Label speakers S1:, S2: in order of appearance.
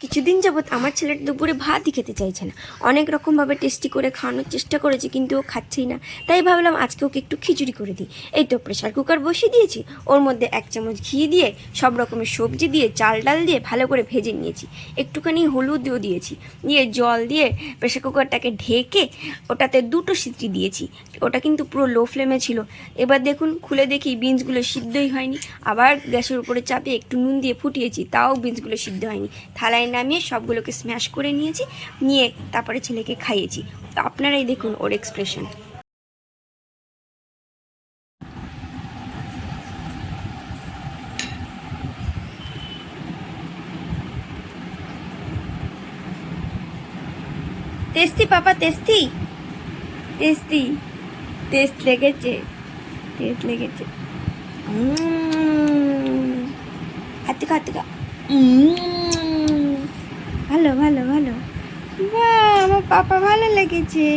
S1: কিছুদিন যাবৎ আমার ছেলেটা দুপুরে ভাতই খেতে চাইছে না। অনেক রকমভাবে টেস্টি করে খাওয়ানোর চেষ্টা করেছি, কিন্তু ও খাচ্ছেই না। তাই ভাবলাম আজকে ওকে একটু খিচুড়ি করে দিই। এই তো প্রেশার কুকার বসিয়ে দিয়েছি, ওর মধ্যে 1 চামচ ঘি দিয়ে সব রকমের সবজি দিয়ে চাল ডাল দিয়ে ভালো করে ভেজে নিয়েছি। একটুখানি হলুদও দিয়েছি, দিয়ে জল দিয়ে প্রেশার কুকারটাকে ঢেকে ওটাতে 2টো সিটি দিয়েছি। ওটা কিন্তু পুরো লো ফ্লেমে ছিল। এবার দেখুন, খুলে দেখি বিনসগুলো সিদ্ধই হয়নি। আবার গ্যাসের উপরে চাপিয়ে একটু নুন দিয়ে ফুটিয়েছি, তাও বিনসগুলো সিদ্ধ হয়নি। থালায় নামিয়ে সবগুলোকে স্ম্যাশ করে নিয়েছি, নিয়ে তারপরে ছেলেকে খাইয়েছি। তো আপনারাই দেখুন ওর এক্সপ্রেশন। টেস্টি পাপা, টেস্টি টেস্টি। টেস্ট লেগেছে, টেস্ট লেগেছে। হাতে খা, হাতে খা। ভালো ভালো ভালো। বাহ, আমার পাপা ভালো লেগেছে।